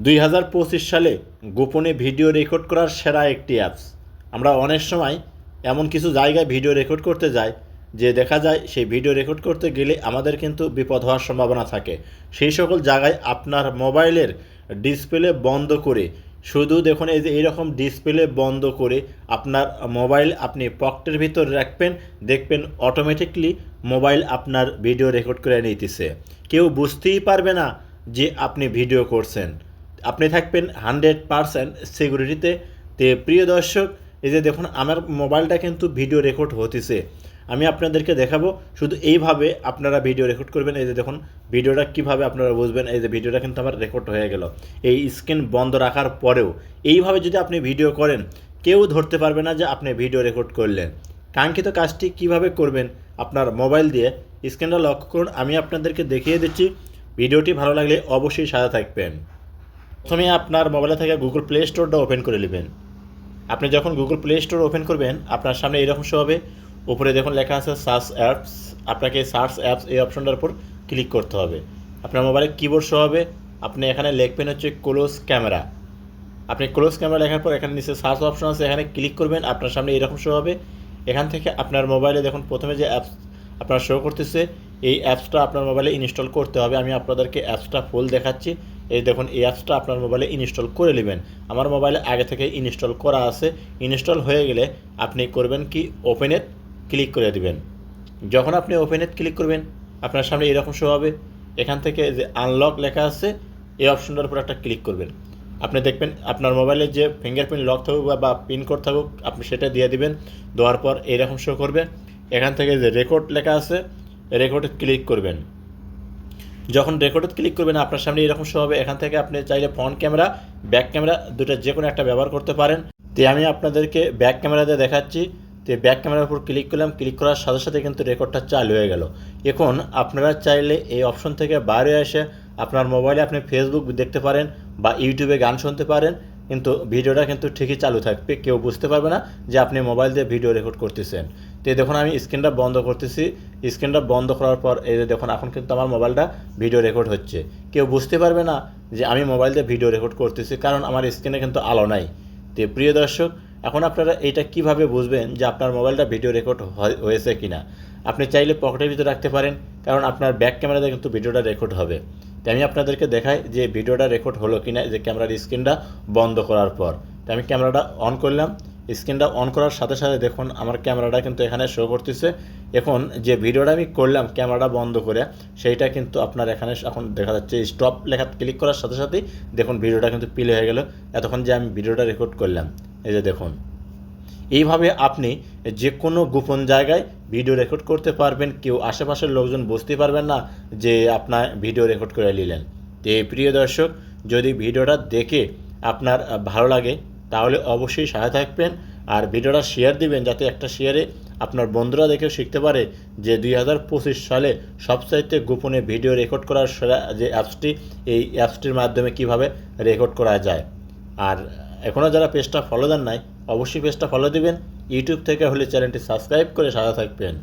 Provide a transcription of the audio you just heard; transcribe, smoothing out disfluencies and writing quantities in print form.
2025 সালে গোপনে video record করার সেরা একটি অ্যাপস। আমরা অনেক সময় এমন কিছু জায়গায় ভিডিও রেকর্ড করতে যাই যে দেখা যায় সেই ভিডিও রেকর্ড করতে গেলে আমাদের কিন্তু বিপদ হওয়ার সম্ভাবনা থাকে। সেই সকল জায়গায় আপনার মোবাইলের ডিসপ্লে বন্ধ করে, শুধু দেখুন এই যে এইরকম ডিসপ্লে বন্ধ করে আপনার মোবাইল আপনি পকেটের ভিতর রাখবেন, দেখবেন অটোমেটিকলি মোবাইল আপনার ভিডিও রেকর্ড করে নিতেছে। কেউ বুঝতেই পারবে না যে আপনি ভিডিও করছেন। আপনি থাকবেন 100% সিকিউরিটিতে। তো প্রিয় দর্শক, এই যে দেখুন আমার মোবাইলটা কিন্তু ভিডিও রেকর্ড হতেছে। আমি আপনাদেরকে দেখাবো শুধু এইভাবে আপনারা ভিডিও রেকর্ড করবেন। এই যে দেখুন ভিডিওটা কিভাবে আপনারা বুঝবেন। এই যে ভিডিওটা কিন্তু আমার রেকর্ড হয়ে গেল। এই স্ক্রিন বন্ধ রাখার পরেও এইভাবে যদি আপনি ভিডিও করেন, কেউ ধরতে পারবে না যে আপনি ভিডিও রেকর্ড করলেন। কাঙ্ক্ষিত কাজটি কিভাবে করবেন আপনার মোবাইল দিয়ে, স্ক্রিনটা লক্ষ্য করুন। আমি আপনাদেরকে দেখিয়ে দিচ্ছি। ভিডিওটি ভালো লাগলে অবশ্যই সাথে থাকবেন। প্রথমে আপনার মোবাইলে থেকে গুগল প্লে স্টোরটা ওপেন করে নেবেন। আপনি যখন গুগল প্লে স্টোর ওপেন করবেন, আপনার সামনে এরকম শো হবে। উপরে দেখুন লেখা আছে সার্চ অ্যাপস। আপনাকে সার্চ অ্যাপস এই অপশনটার উপর ক্লিক করতে হবে। আপনার মোবাইলে কিবোর্ড শো হবে। আপনি এখানে লিখবেন হচ্ছে ক্লোজ ক্যামেরা। আপনি ক্লোজ ক্যামেরা লেখার পর এখানে নিচে সার্চ অপশন আছে, এখানে ক্লিক করবেন। আপনার সামনে এরকম শো হবে। এখান থেকে আপনার মোবাইলে দেখুন প্রথমে যে অ্যাপস আপনার শো করতেছে, এই অ্যাপসটা আপনার মোবাইলে ইনস্টল করতে হবে। আমি আপনাদেরকে অ্যাপসটা ফুল দেখাচ্ছি। এই দেখুন এই অ্যাপসটা আপনার মোবাইলে ইনস্টল করে নেবেন। আমার মোবাইলে আগে থেকে ইনস্টল করা আছে। ইনস্টল হয়ে গেলে আপনি করবেন কি, ওপেনে ক্লিক করে দিবেন। যখন আপনি ওপেনে ক্লিক করবেন, আপনার সামনে এরকম শো হবে। এখান থেকে যে আনলক লেখা আছে, এই অপশনটার উপর একটা ক্লিক করবেন। আপনি দেখবেন আপনার মোবাইলে যে ফিঙ্গারপ্রিন্ট লক থাকুক বা পিন কোড থাকুক, আপনি সেটা দিয়ে দিবেন। দেওয়ার পর এইরকম শো করবে। এখান থেকে যে রেকর্ড লেখা আছে, রেকর্ডে ক্লিক করবেন। যখন রেকর্ডে ক্লিক করবেন, আপনার সামনে এরকম শো হবে। এখান থেকে আপনি চাইলে ফ্রন্ট ক্যামেরা, ব্যাক ক্যামেরা দুটো যে কোনো একটা ব্যবহার করতে পারেন। তো আমি আপনাদেরকে ব্যাক ক্যামেরা দিয়ে দেখাচ্ছি। তো ব্যাক ক্যামেরার উপর ক্লিক করলাম। ক্লিক করার সাথে সাথে কিন্তু রেকর্ডটা চালু হয়ে গেল। এখন আপনারা চাইলে এই অপশন থেকে বাইরে এসে আপনার মোবাইলে আপনি ফেসবুক দেখতে পারেন বা ইউটিউবে গান শুনতে পারেন, কিন্তু ভিডিওটা কিন্তু ঠিকই চালু থাকবে। কেউ বুঝতে পারবে না যে আপনি মোবাইল দিয়ে ভিডিও রেকর্ড করতেছেন। তো দেখুন আমি স্ক্রিনটা বন্ধ করতেছি। স্ক্রিনটা বন্ধ করার পর এই যে দেখুন এখন কিন্তু আমার মোবাইলটা ভিডিও রেকর্ড হচ্ছে। কেউ বুঝতে পারবে না যে আমি মোবাইল দিয়ে ভিডিও রেকর্ড করতেছি, কারণ আমার স্ক্রিনে কিন্তু আলো নাই। তো প্রিয় দর্শক, এখন আপনারা এইটা কিভাবে বুঝবেন যে আপনার মোবাইলটা ভিডিও রেকর্ড হয়েছে কিনা। আপনি চাইলে পকেটের ভিতরে রাখতে পারেন, কারণ আপনার ব্যাক ক্যামেরাতে কিন্তু ভিডিওটা রেকর্ড হবে। তো আমি আপনাদেরকে দেখাই যে ভিডিওটা রেকর্ড হলো কিনা, যে ক্যামেরার স্ক্রিনটা বন্ধ করার পর। তো আমি ক্যামেরাটা অন করলাম। স্ক্রিনটা অন করার সাথে সাথে দেখুন আমার ক্যামেরাটা কিন্তু এখানে শো করতেছে। এখন যে ভিডিওটা আমি করলাম ক্যামেরাটা বন্ধ করে, সেইটা কিন্তু আপনার এখানে এখন দেখা যাচ্ছে। স্টপ লেখা ক্লিক করার সাথে সাথেই দেখুন ভিডিওটা কিন্তু প্লে হয়ে গেল। এতক্ষণ যে আমি ভিডিওটা রেকর্ড করলাম, এই যে দেখুন। এইভাবে আপনি যে কোনো গোপন জায়গায় ভিডিও রেকর্ড করতে পারবেন। কেউ আশেপাশের লোকজন বুঝতে পারবেন না যে আপনার ভিডিও রেকর্ড করে নিলেন। তো প্রিয় দর্শক, যদি ভিডিওটা দেখে আপনার ভালো লাগে তাহলে অবশ্যই সাথে থাকবেন আর ভিডিওটা শেয়ার দিবেন, যাতে একটা শেয়ারে আপনার বন্ধুরা দেখেও শিখতে পারে যে 2025 সালে সবচাইতে গোপনে ভিডিও রেকর্ড করার যে অ্যাপসটি, এই অ্যাপসটির মাধ্যমে কিভাবে রেকর্ড করা যায়। আর এখনও যারা পেজটা ফলো দেন নাই, অবশ্যই পেজটা ফলো দিবেন। ইউটিউব থেকে হলে চ্যানেলটি সাবস্ক্রাইব করে সাথে থাকবেন।